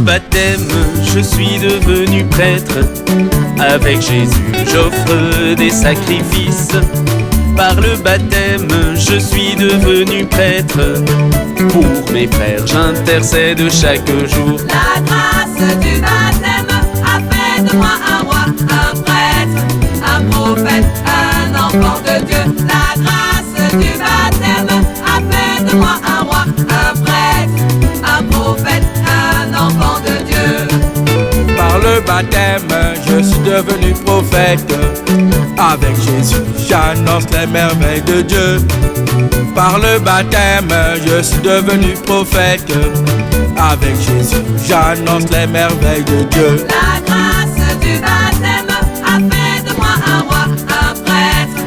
Baptême, je suis devenu prêtre. Avec Jésus, j'offre des sacrifices. Par le baptême, je suis devenu prêtre. Pour mes frères, j'intercède chaque jour. La grâce du baptême a fait de moi un roi, un prêtre, un prophète, un enfant de Dieu. La grâce du baptême a fait de moi un roi, un prêtre, un prophète, un enfant de Dieu. Par le baptême, je suis devenu prophète. Avec Jésus, j'annonce les merveilles de Dieu. Par le baptême, je suis devenu prophète. Avec Jésus, j'annonce les merveilles de Dieu. La grâce du baptême a fait de moi un roi, un prêtre,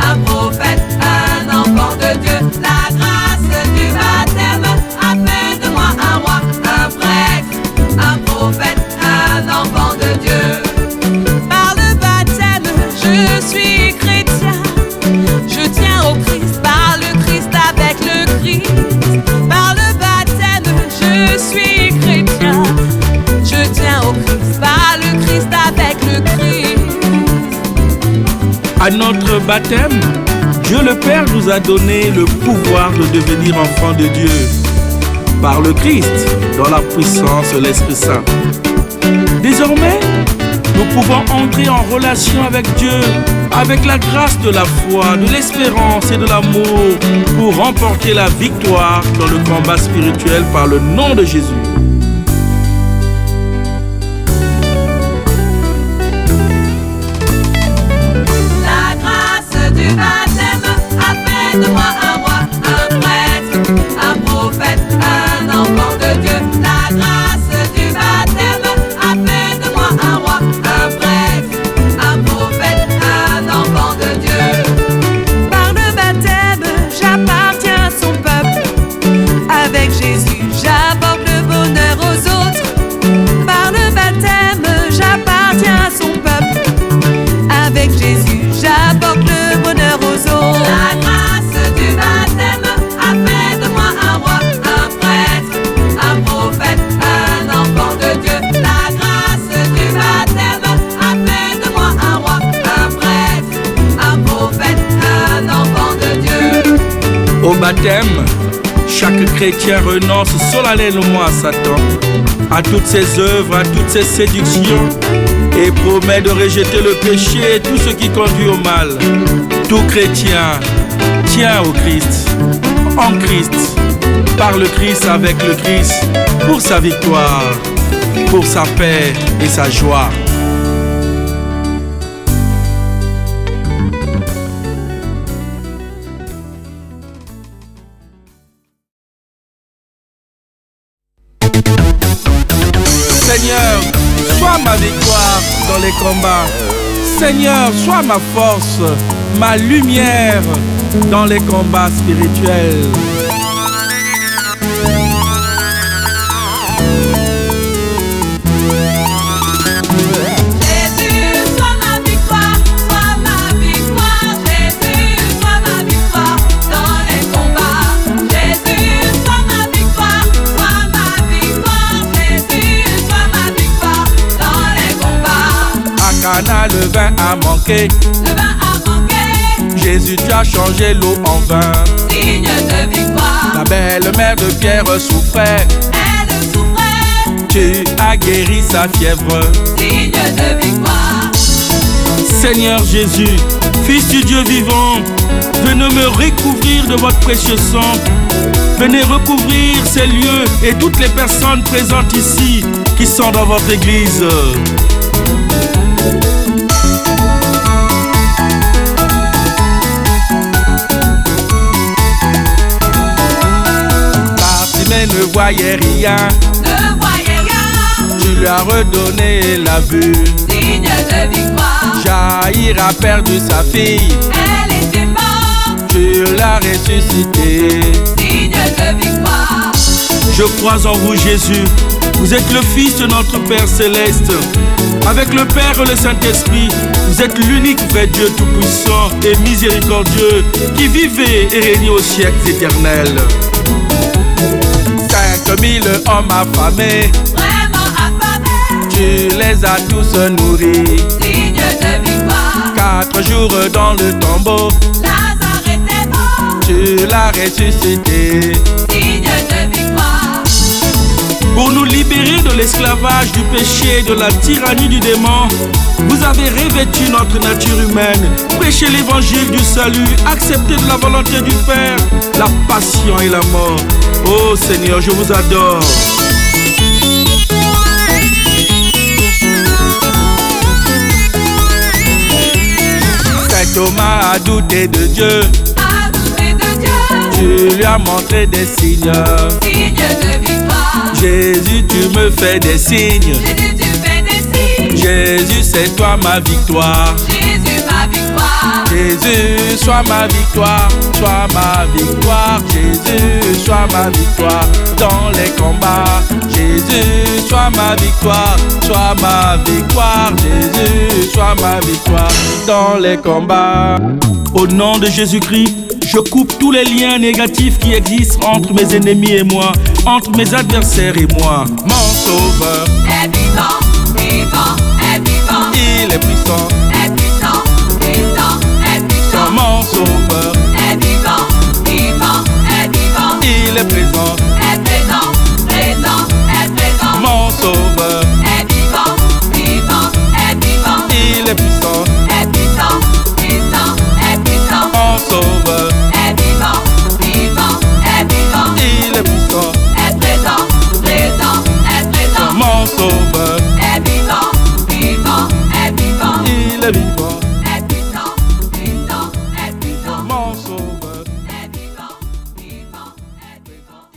un prophète, un enfant de Dieu. La grâce du baptême a fait de moi un roi, un prêtre, un prophète, un enfant de Dieu. Par le baptême, je suis chrétien. Je tiens au Christ, par le Christ, avec le Christ. Par le baptême, je suis chrétien. Je tiens au Christ, par le Christ, avec le Christ. À notre baptême, Dieu le Père nous a donné le pouvoir de devenir enfants de Dieu. Par le Christ, dans la puissance de l'Esprit Saint. Désormais, nous pouvons entrer en relation avec Dieu, avec la grâce de la foi, de l'espérance et de l'amour, pour remporter la victoire dans le combat spirituel par le nom de Jésus. La grâce du baptême a fait de moi un roi, un prêtre, un prophète, un enfant de Dieu. La grâce du baptême a fait de moi un roi, un prêtre, un prophète, un enfant de Dieu. Par le baptême, j'appartiens à son peuple. Avec Jésus, j'apporte le bonheur aux autres. Par le baptême, j'appartiens à son peuple. Avec Jésus, j'apporte le bonheur aux autres. La grâce du baptême a fait de moi un roi, un prêtre, un prophète, un enfant de Dieu. La grâce du baptême a fait de moi un roi, un prêtre, un prophète, un enfant de Dieu. Au baptême, chaque chrétien renonce solennellement à Satan, à toutes ses œuvres, à toutes ses séductions, et promet de rejeter le péché et tout ce qui conduit au mal. Tout chrétien tient au Christ, en Christ, par le Christ, avec le Christ, pour sa victoire, pour sa paix et sa joie. Seigneur, sois ma victoire dans les combats. Seigneur, sois ma force, ma lumière dans les combats spirituels. Cana, le vin a manqué. Le vin a manqué. Jésus, tu as changé l'eau en vin. Signe de victoire. La belle-mère de Pierre souffrait. Elle souffrait. Tu as guéri sa fièvre. Signe de victoire. Seigneur Jésus, Fils du Dieu vivant, venez me recouvrir de votre précieux sang. Venez recouvrir ces lieux et toutes les personnes présentes ici qui sont dans votre église. Bartimée ne voyait rien. Ne voyait rien. Tu lui as redonné la vue. Signe de victoire. Jaïr a perdu sa fille. Elle était morte. Tu l'as ressuscitée. Signe de victoire. Je crois en vous, Jésus. Vous êtes le Fils de notre Père Céleste. Avec le Père et le Saint-Esprit, vous êtes l'unique vrai Dieu tout-puissant et miséricordieux qui vivait et régnait aux siècles éternels. 5000 hommes affamés. Vraiment affamés. Tu les as tous nourris. Signe de victoire. 4 jours dans le tombeau. Lazare était mort. Tu l'as ressuscité. Signe de victoire. Pour nous libérer de l'esclavage, du péché et de la tyrannie du démon, vous avez revêtu notre nature humaine, prêché l'évangile du salut, accepté de la volonté du Père, la passion et la mort. Oh Seigneur, je vous adore. Saint Thomas a douté de Dieu. A douté de Dieu. Tu lui as montré des signes. Signe de victoire. Jésus, tu me fais des signes. Jésus, tu fais des signes. Jésus, c'est toi ma victoire. Jésus, ma victoire. Jésus, sois ma victoire, sois ma victoire. Jésus, sois ma victoire dans les combats. Jésus, sois ma victoire, sois ma victoire. Jésus, sois ma victoire dans les combats. Au nom de Jésus-Christ, je coupe tous les liens négatifs qui existent entre mes ennemis et moi, entre mes adversaires et moi. Mon sauveur Est vivant, vivant, est vivant. il est puissant. Est puissant, puissant, est puissant. Mon sauveur Est vivant, vivant, est vivant. il est présent. Est présent, présent, est présent. Mon sauveur Est vivant, vivant, est vivant. il est puissant. Est puissant, puissant, est puissant. Mon sauveur Est vivant, vivant, est vivant. il est puissant. Est présent, présent, est présent. Mon sauveur Est vivant, vivant, est vivant. il est vivant. Est puissant, puissant, est puissant. Mon sauveur Est vivant, vivant, est vivant.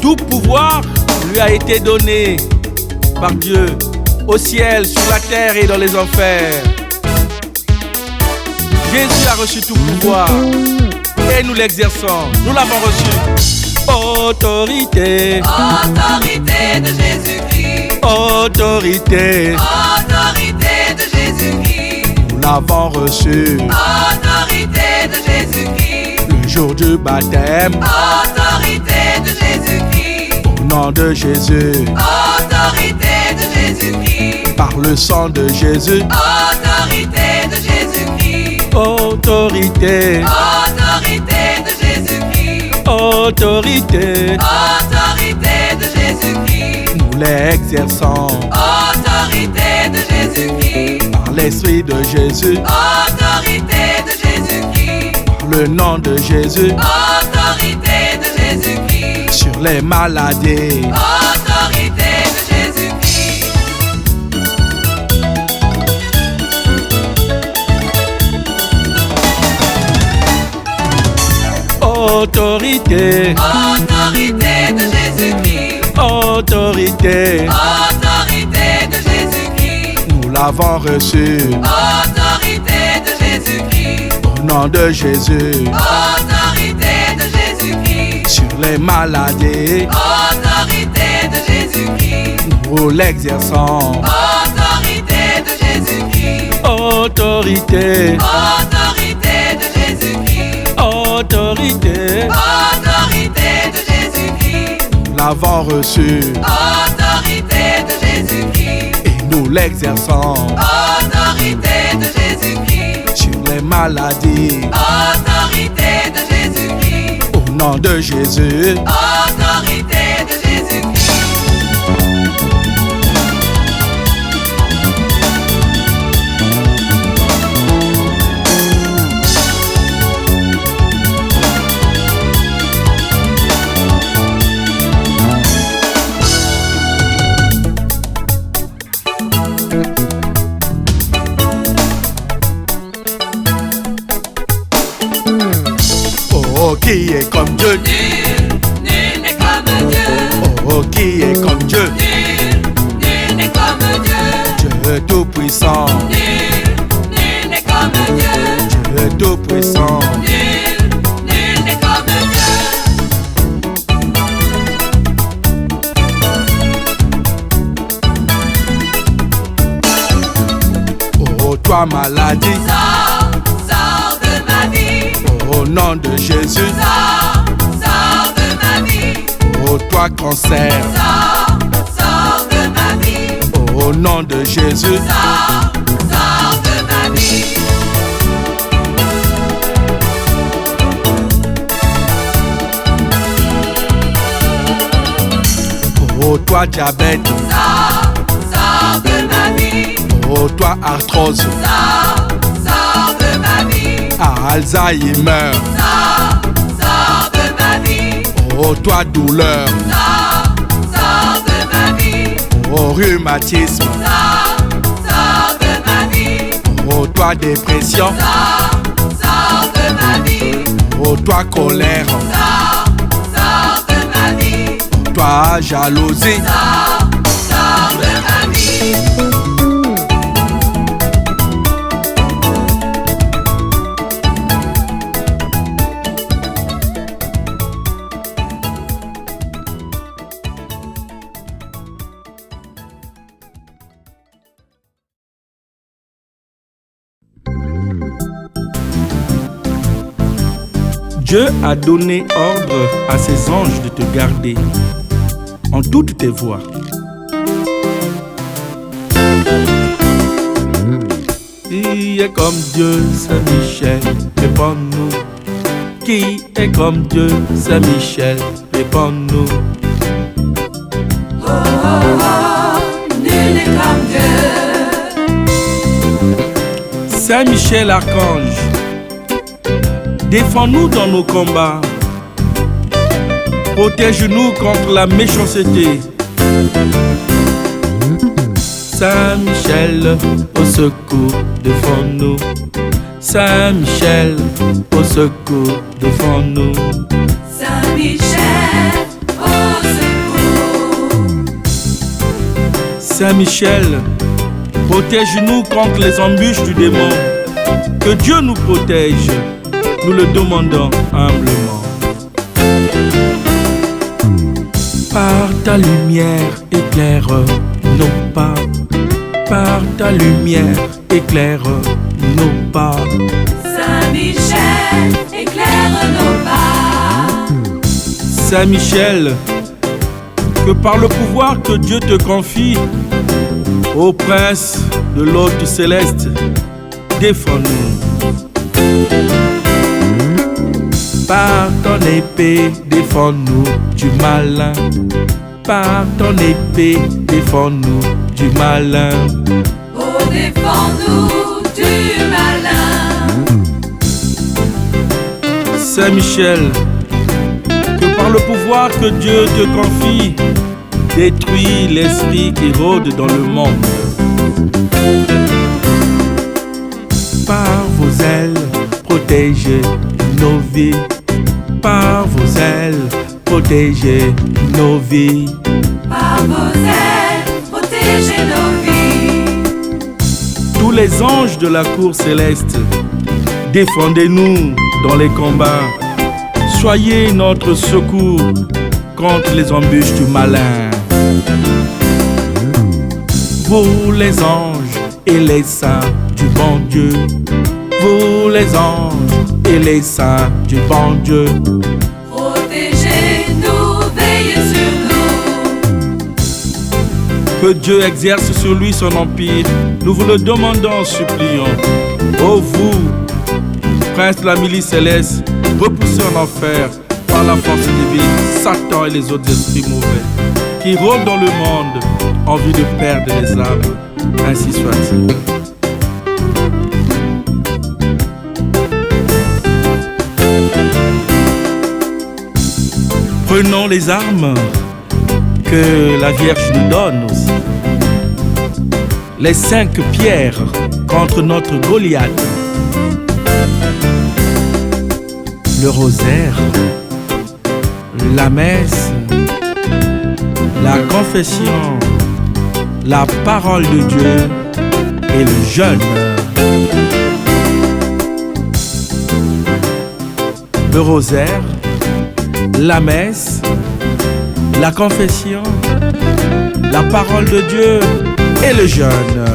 Tout pouvoir lui a été donné par Dieu, au ciel, sur la terre et dans les enfers. Jésus a reçu tout pouvoir et nous l'exerçons, nous l'avons reçu. Autorité, Autorité de Jésus-Christ. autorité, Autorité de Jésus-Christ. nous l'avons reçu Autorité de Jésus-Christ. le jour du baptême. Autorité de Jésus-Christ. Au nom de Jésus, Autorité de Jésus-Christ. par le sang de Jésus. Autorité de Jésus-Christ. Autorité, Autorité de Jésus-Christ. autorité, Autorité de Jésus-Christ. nous l'exerçons Autorité de Jésus-Christ. par l'Esprit de Jésus. Autorité de Jésus-Christ. Par le nom de Jésus, Autorité de Jésus-Christ. sur les maladies. Autorité de Jésus-Christ. Autorité, Autorité de Jésus-Christ. autorité, Autorité, autorité de Jésus-Christ. nous l'avons reçue. Autorité de Jésus-Christ. Au nom de Jésus, Autorité de Jésus-Christ. sur les maladies, Autorité de Jésus-Christ. nous l'exerçons. Autorité de Jésus-Christ. Autorité, Autorité de Jésus-Christ. autorité, Autorité de Jésus-Christ. nous l'avons reçue Autorité de Jésus-Christ. et nous l'exerçons. Autorité de Jésus-Christ. Sur les maladies, Autorité de Jésus-Christ. au nom de Jésus, Autorité de Jésus-Christ. oh qui est comme Dieu, Nul n'est comme Dieu. oh qui est comme Dieu, Nul n'est comme Dieu. Dieu tout-puissant, Nul n'est comme Dieu. Dieu tout-puissant, Nul n'est comme Dieu. oh toi maladie, Sors de ma vie. au nom de Jésus, Sors de ma vie. oh toi cancer, Sors de ma vie. au nom de Jésus, Sors de ma vie. oh toi diabète, Sors de ma vie. oh toi arthrose, Sors de ma vie. Alzheimer, Sors de ma vie. oh toi douleur, Sors de ma vie. oh rhumatisme, Sors de ma vie. oh toi dépression, Sors de ma vie. oh toi colère, Sors de ma vie. oh toi jalousie, Sors de ma vie. Dieu a donné ordre à ses anges de te garder en toutes tes voies. Qui est comme Dieu, Saint-Michel, réponds-nous. Qui est comme Dieu, Saint-Michel, réponds-nous. Nul n'est comme Dieu. Saint-Michel, archange, défends-nous dans nos combats. Protège-nous contre la méchanceté. Saint-Michel, au secours, défends-nous. Saint-Michel, au secours, défends-nous. Saint-Michel, au secours. Saint-Michel, protège-nous contre les embûches du démon. Que Dieu nous protège, nous le demandons humblement. Par ta lumière, éclaire nos pas. Par ta lumière, éclaire nos pas. Saint-Michel, éclaire nos pas. Saint-Michel, que par le pouvoir que Dieu te confie, ô prince de l'hôte céleste, défends-nous. Par ton épée, défends-nous du malin. Par ton épée, défends-nous du malin. Oh, défends-nous du malin. Saint-Michel, que par le pouvoir que Dieu te confie, détruis l'esprit qui rôde dans le monde. Par vos ailes, protégez nos vies. Par vos ailes, protégez nos vies. Par vos ailes, protégez nos vies. Tous les anges de la cour céleste, défendez-nous dans les combats. Soyez notre secours contre les embûches du malin. Vous les anges et les saints du bon Dieu, vous les anges et les saints du bon Dieu, Protégez-nous, veillez sur nous. que Dieu exerce sur lui son empire. Nous vous le demandons, supplions. Ô vous, prince de la milice céleste, repoussez en enfer par la force divine Satan et les autres esprits mauvais qui rôdent dans le monde en vue de perdre les âmes. Ainsi soit-il. Prenons les armes que la Vierge nous donne aussi. Les 5 pierres contre notre Goliath. Le rosaire, la messe, la confession, la parole de Dieu et le jeûne. Le rosaire, la messe, la confession, la parole de Dieu et le jeûne.